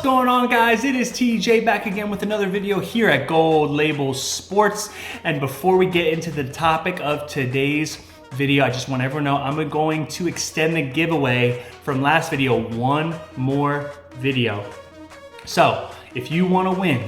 going on, guys? It is TJ back again with another video here at Gold Label Sports. And before we get into the topic of today's video, I just want everyone to know I'm going to extend the giveaway from last video one more video. So if you want to win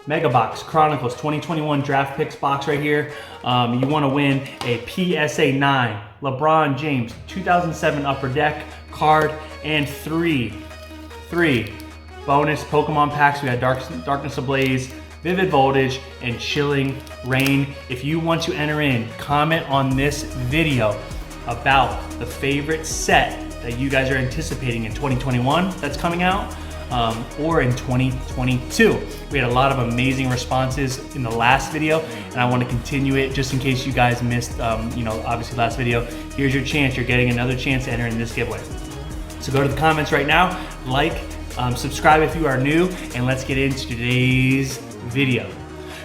Mega Box Chronicles 2021 Draft Picks box right here, you want to win a PSA 9 LeBron James 2007 Upper Deck card and three bonus Pokemon packs. We got Darkness Ablaze, Vivid Voltage, and Chilling Reign. If you want to enter in, comment on this video about the favorite set that you guys are anticipating in 2021 that's coming out, or in 2022. We had a lot of amazing responses in the last video, and I want to continue it just in case you guys missed, obviously last video. Here's your chance. You're getting another chance to enter in this giveaway. So go to the comments right now, subscribe if you are new, and let's get into today's video.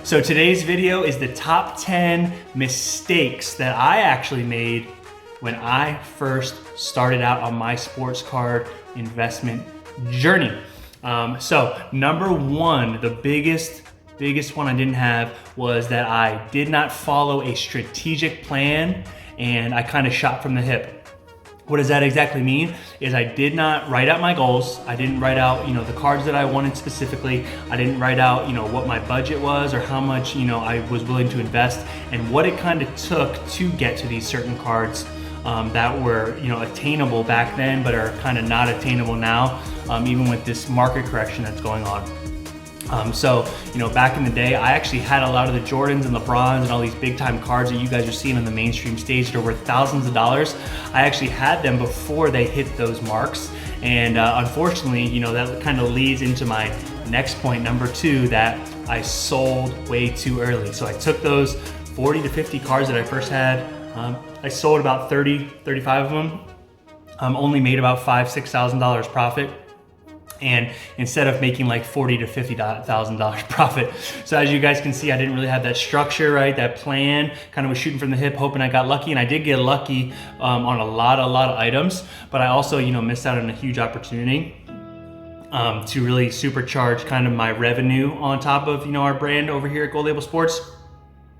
So today's video is the top 10 mistakes that I actually made when I first started out on my sports card investment journey. So number one, the biggest one I didn't have was that I did not follow a strategic plan, and I kind of shot from the hip. What does that exactly mean? Is I did not write out my goals. I didn't write out, the cards that I wanted specifically. I didn't write out, what my budget was or how much, I was willing to invest and what it kind of took to get to these certain cards that were, attainable back then, but are kind of not attainable now, even with this market correction that's going on. Back in the day, I actually had a lot of the Jordans and LeBrons and all these big time cards that you guys are seeing on the mainstream stage that are worth thousands of dollars. I actually had them before they hit those marks. And unfortunately, that kind of leads into my next point, number two, that I sold way too early. So I took those 40 to 50 cards that I first had. I sold about 30, 35 of them. Only made about $5,000, $6,000 profit. And instead of making like $40,000 to $50,000 profit. So as you guys can see, I didn't really have that structure, right? That plan, kind of was shooting from the hip, hoping I got lucky. And I did get lucky on a lot of items, but I also, missed out on a huge opportunity to really supercharge kind of my revenue on top of, our brand over here at Gold Label Sports.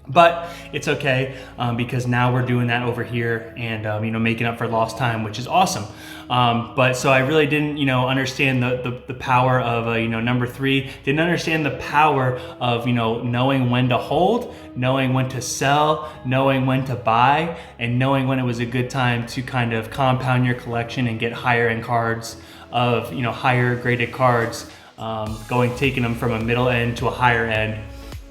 But it's okay because now we're doing that over here and making up for lost time, which is awesome. But so I really didn't understand the power of number three. Didn't understand the power of knowing when to hold, knowing when to sell, knowing when to buy, and knowing when it was a good time to kind of compound your collection and get higher end cards of higher graded cards, taking them from a middle end to a higher end.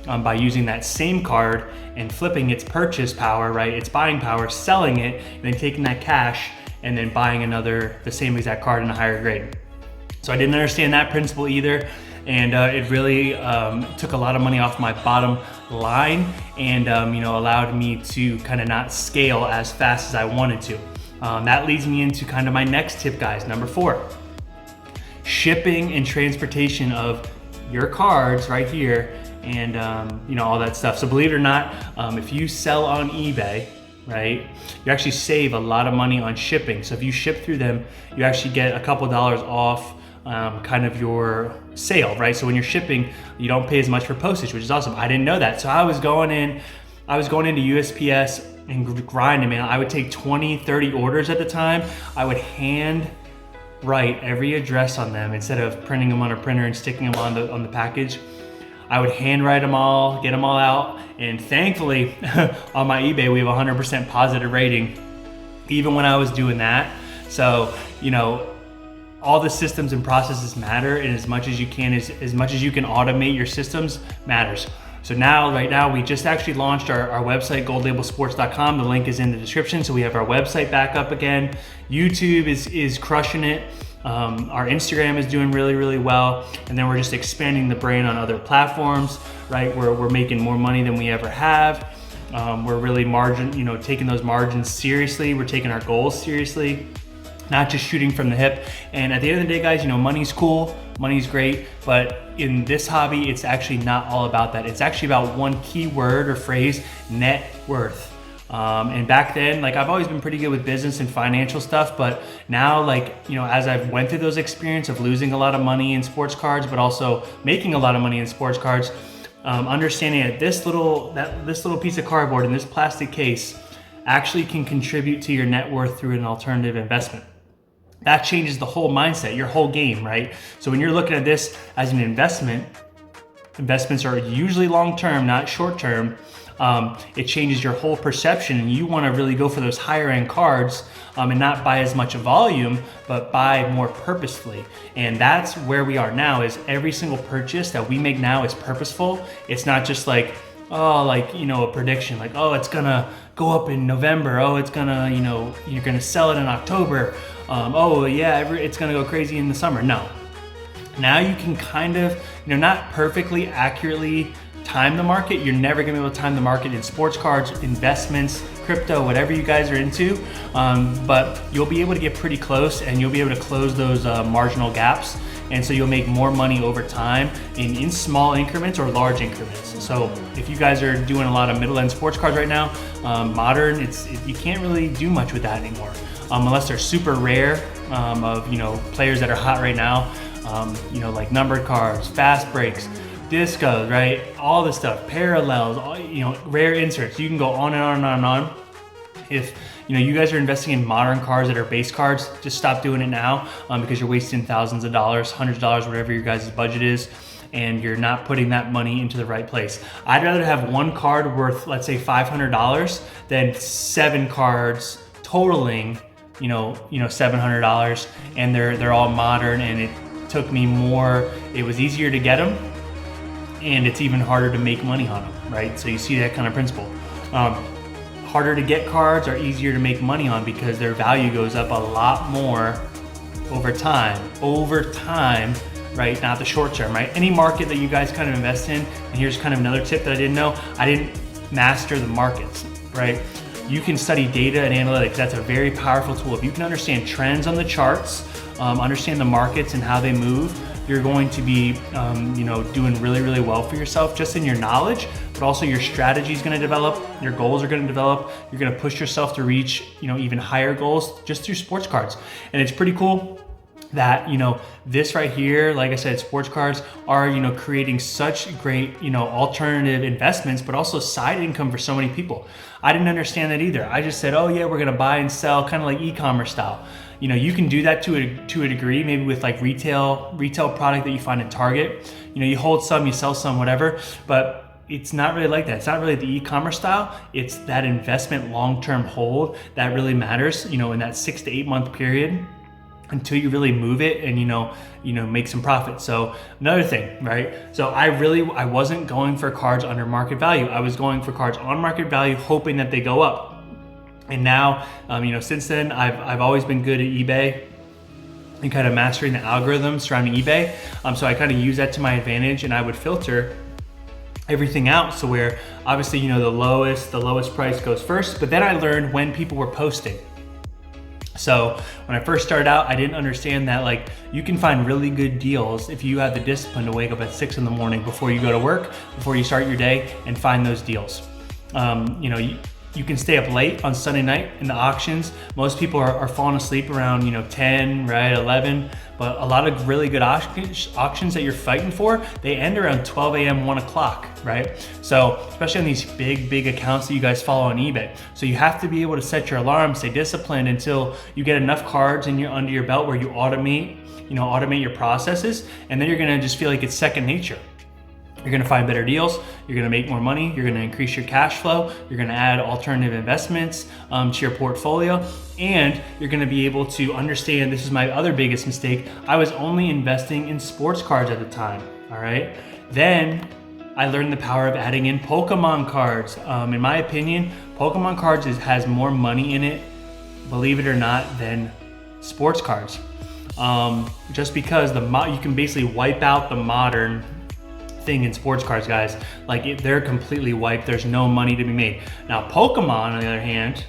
By using that same card and flipping its purchase power, right? Its buying power, selling it, and then taking that cash and then buying the same exact card in a higher grade. So I didn't understand that principle either. And it really took a lot of money off my bottom line and allowed me to kind of not scale as fast as I wanted to. That leads me into kind of my next tip, guys. Number four, shipping and transportation of your cards right here and all that stuff. So believe it or not, if you sell on eBay, right, you actually save a lot of money on shipping. So if you ship through them, you actually get a couple dollars off kind of your sale, right? So when you're shipping, you don't pay as much for postage, which is awesome. I didn't know that. So I was going into USPS and grinding, man. I would take 20, 30 orders at the time. I would hand write every address on them instead of printing them on a printer and sticking them on the package. I would handwrite them all, get them all out, and thankfully on my eBay we have 100% positive rating even when I was doing that. So all the systems and processes matter, and as much as you can automate your systems matters. So right now we just actually launched our website, goldlabelsports.com. The link is in the description. So we have our website back up again. YouTube is crushing it. Our Instagram is doing really, really well. And then we're just expanding the brand on other platforms, right? We're making more money than we ever have. We're really taking those margins seriously. We're taking our goals seriously, not just shooting from the hip. And at the end of the day, guys, money's cool, money's great, but in this hobby, it's actually not all about that. It's actually about one key word or phrase, net worth. And back then, like I've always been pretty good with business and financial stuff, but now like, you know, as I've went through those experience of losing a lot of money in sports cards, but also making a lot of money in sports cards, understanding that this little piece of cardboard in this plastic case actually can contribute to your net worth through an alternative investment. That changes the whole mindset, your whole game, right? So when you're looking at this as an investment, investments are usually long-term, not short-term. It changes your whole perception, and you want to really go for those higher end cards and not buy as much volume, but buy more purposefully. And that's where we are now, is every single purchase that we make now is purposeful. It's not just like, oh, like, you know, a prediction, like, oh, it's gonna go up in November. Oh, it's gonna, you know, you're gonna sell it in October. Oh yeah, it's gonna go crazy in the summer. No. Now you can kind of, you know, not perfectly accurately time the market. You're never gonna be able to time the market in sports cards, investments, crypto, whatever you guys are into. But you'll be able to get pretty close, and you'll be able to close those marginal gaps. And so you'll make more money over time in small increments or large increments. So if you guys are doing a lot of middle end sports cards right now, modern, you can't really do much with that anymore. Unless they're super rare, of, you know, players that are hot right now, you know, like numbered cards, fast breaks, discos, right? All this stuff, parallels, you know, rare inserts. You can go on and on and on and on. If you know you guys are investing in modern cards that are base cards, just stop doing it now, because you're wasting thousands of dollars, hundreds of dollars, whatever your guys' budget is, and you're not putting that money into the right place. I'd rather have one card worth, let's say, $500 than 7 cards totaling, you know, $700, and they're all modern, and it took me more. It was easier to get them, and it's even harder to make money on them, right? So you see that kind of principle. Harder to get cards are easier to make money on because their value goes up a lot more over time, right? Not the short term, right? Any market that you guys kind of invest in, and here's kind of another tip that I didn't know, I didn't master the markets, right? You can study data and analytics. That's a very powerful tool. If you can understand trends on the charts, understand the markets and how they move, you're going to be, you know, doing really, really well for yourself, just in your knowledge, but also your strategy is going to develop, your goals are going to develop, you're going to push yourself to reach, you know, even higher goals just through sports cards. And it's pretty cool that, you know, this right here, like I said, sports cards are, you know, creating such great, you know, alternative investments, but also side income for so many people. I didn't understand that either. I just said, oh yeah, we're going to buy and sell, kind of like e-commerce style. You know, you can do that to a degree, maybe with like retail product that you find at Target. You know, you hold some, you sell some, whatever, but it's not really like that. It's not really the e-commerce style. It's that investment long-term hold that really matters, you know, in that 6 to 8 month period until you really move it and, you know, make some profit. So another thing, right? So I wasn't going for cards under market value. I was going for cards on market value, hoping that they go up. And now, you know, since then, I've always been good at eBay and kind of mastering the algorithms surrounding eBay. So I kind of use that to my advantage, and I would filter everything out. So where obviously, you know, the lowest price goes first, but then I learned when people were posting. So when I first started out, I didn't understand that, like, you can find really good deals if you have the discipline to wake up at 6 in the morning before you go to work, before you start your day, and find those deals. You know, you can stay up late on Sunday night in the auctions. Most people are falling asleep around, you know, 10, right, 11. But a lot of really good auctions that you're fighting for, they end around 12 a.m., 1 o'clock, right? So especially on these big accounts that you guys follow on eBay. So you have to be able to set your alarm, stay disciplined until you get enough cards under your belt where you automate your processes, and then you're gonna just feel like it's second nature. You're gonna find better deals, you're gonna make more money, you're gonna increase your cash flow, you're gonna add alternative investments to your portfolio, and you're gonna be able to understand, this is my other biggest mistake, I was only investing in sports cards at the time, all right? Then I learned the power of adding in Pokemon cards. In my opinion, Pokemon cards has more money in it, believe it or not, than sports cards. Just because you can basically wipe out the modern thing in sports cards, guys. Like, they're completely wiped. There's no money to be made. Now, Pokemon, on the other hand,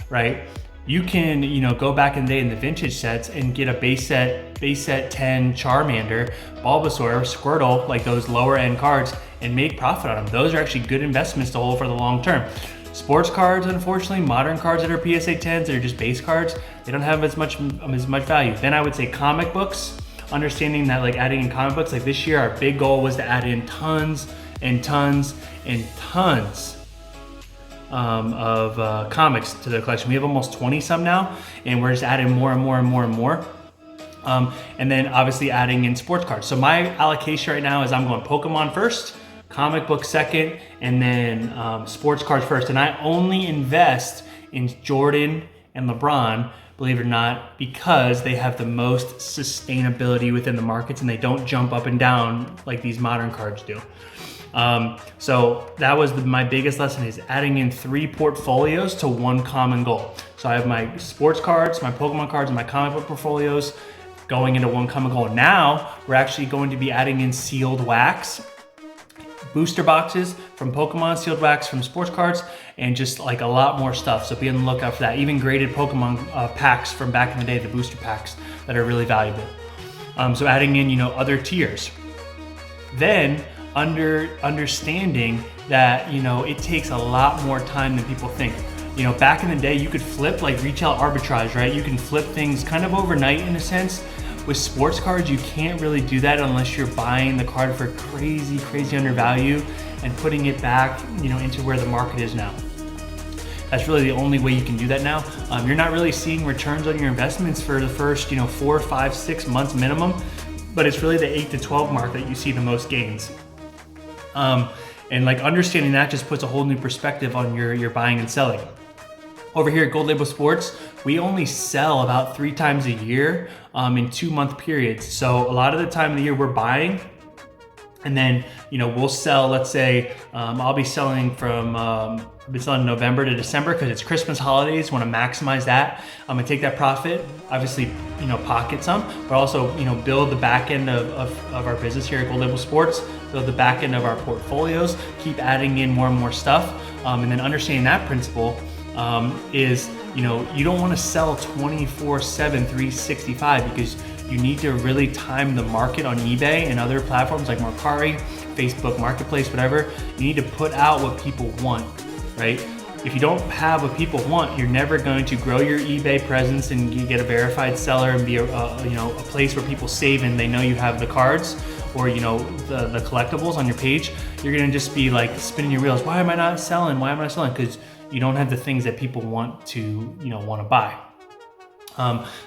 right? You can, you know, go back in the day in the vintage sets and get a base set 10 Charmander, Bulbasaur, Squirtle, like those lower end cards, and make profit on them. Those are actually good investments to hold for the long term. Sports cards, unfortunately, modern cards that are PSA 10s, that are just base cards, they don't have as much value. Then I would say comic books, understanding that like adding in comic books, like this year, our big goal was to add in tons and tons and tons of comics to the collection. We have almost 20 some now, and we're just adding more and more and more and more. And then obviously adding in sports cards. So my allocation right now is I'm going Pokemon first, comic book second, and then sports cards first. And I only invest in Jordan and LeBron, believe it or not, because they have the most sustainability within the markets and they don't jump up and down like these modern cards do. So that was my biggest lesson, is adding in 3 portfolios to one common goal. So I have my sports cards, my Pokemon cards, and my comic book portfolios going into one common goal. Now we're actually going to be adding in sealed wax, booster boxes from Pokemon, sealed wax from sports cards, and just like a lot more stuff. So be on the lookout for that. Even graded Pokemon packs from back in the day, the booster packs that are really valuable. So adding in, other tiers. Then understanding that, it takes a lot more time than people think. Back in the day, you could flip like retail arbitrage, right? You can flip things kind of overnight in a sense. With sports cards, you can't really do that unless you're buying the card for crazy undervalue and putting it back, into where the market is now. That's really the only way you can do that now. You're not really seeing returns on your investments for the first, 4, 5, 6 months minimum, but it's really the 8 to 12 mark that you see the most gains. And like understanding that just puts a whole new perspective on your buying and selling. Over here at Gold Label Sports, we only sell about 3 times a year in 2-month periods. So a lot of the time of the year we're buying, and then we'll sell. Let's say I'll be selling from I've been selling November to December because it's Christmas holidays. Want to maximize that. I'm gonna take that profit, obviously pocket some, but also build the back end of our business here at Gold Label Sports. Build the back end of our portfolios. Keep adding in more and more stuff, and then understanding that principle. Is you don't want to sell 24/7, 365, because you need to really time the market on eBay and other platforms like Mercari, Facebook Marketplace, whatever. You need to put out what people want, right? If you don't have what people want, you're never going to grow your eBay presence and you get a verified seller and be a place where people save and they know you have the cards or the collectibles on your page. You're gonna just be like spinning your wheels. Why am I not selling? Why am I not selling? Because you don't have the things that people want to buy.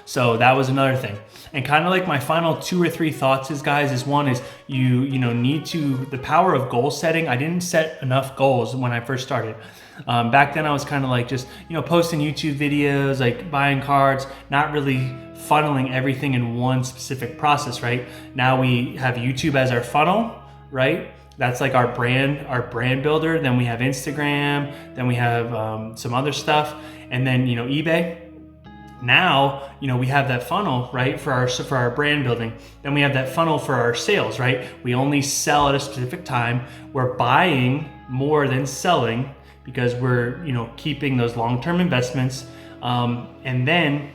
So that was another thing. And kind of like my final 2 or 3 thoughts is, guys, is one is you need to, the power of goal setting. I didn't set enough goals when I first started. Back then I was kind of like just, posting YouTube videos, like buying cards, not really funneling everything in one specific process, right? Now we have YouTube as our funnel, right? That's like our brand builder. Then we have Instagram, then we have some other stuff, and then eBay. Now we have that funnel, right, for our brand building. Then we have that funnel for our sales, right? We only sell at a specific time. We're buying more than selling because we're keeping those long-term investments, and then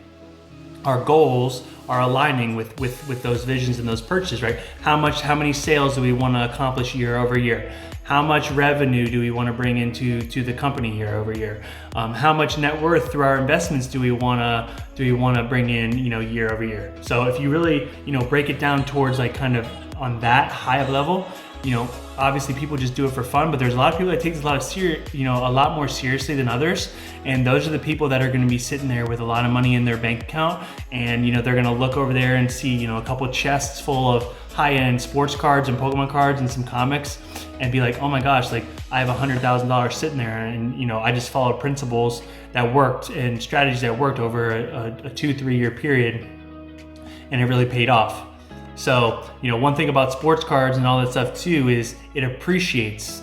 our goals are aligning with those visions and those purchases, right? How many sales do we want to accomplish year over year? How much revenue do we want to bring into the company year over year? How much net worth through our investments do we want to bring in year over year? So if you really break it down towards like kind of on that high level, obviously people just do it for fun, but there's a lot of people that take this a lot more seriously than others. And those are the people that are going to be sitting there with a lot of money in their bank account. And, they're going to look over there and see, a couple chests full of high-end sports cards and Pokemon cards and some comics and be like, oh my gosh, like I have $100,000 sitting there. And, I just followed principles that worked and strategies that worked over a 2-3 year period. And it really paid off. So, one thing about sports cards and all that stuff too is it appreciates.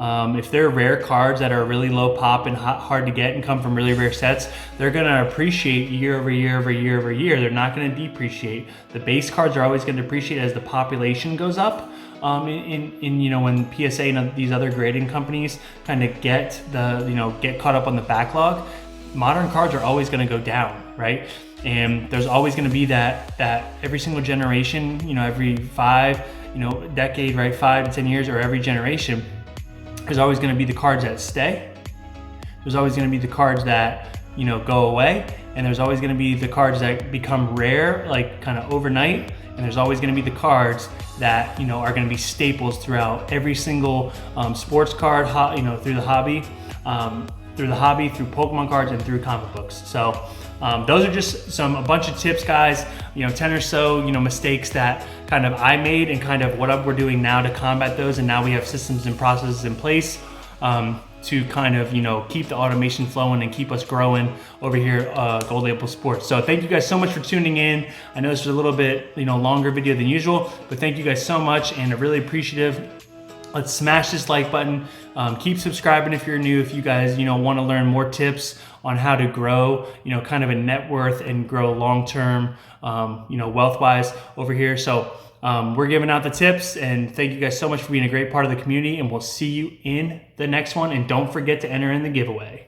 If they're rare cards that are really low pop and hard to get and come from really rare sets, they're gonna appreciate year over year over year over year. They're not gonna depreciate. The base cards are always gonna depreciate as the population goes up. When PSA and these other grading companies kind of get caught up on the backlog, modern cards are always gonna go down, right? And there's always going to be that every single generation, every decade, right, 5 to 10 years, or every generation, there's always going to be the cards that stay. there's always going to be the cards that, you know, go away, and there's always going to be the cards that become rare, like kind of overnight, and there's always going to be the cards that, you know, are going to be staples throughout every single sports card, you know, through the hobby, through Pokemon cards, and through comic books. So those are just a bunch of tips, guys, you know, 10 or so, you know, mistakes that kind of I made, and kind of what we're doing now to combat those. And now we have systems and processes in place to kind of, you know, keep the automation flowing and keep us growing over here at Gold Label Sports. So thank you guys so much for tuning in. I know this was a little bit, you know, longer video than usual, but thank you guys so much, and I'm really appreciative. Let's smash this like button. Keep subscribing if you're new. If you guys, you know, want to learn more tips on how to grow, you know, kind of a net worth and grow long-term, you know, wealth-wise over here. So we're giving out the tips, and thank you guys so much for being a great part of the community, and we'll see you in the next one. And don't forget to enter in the giveaway.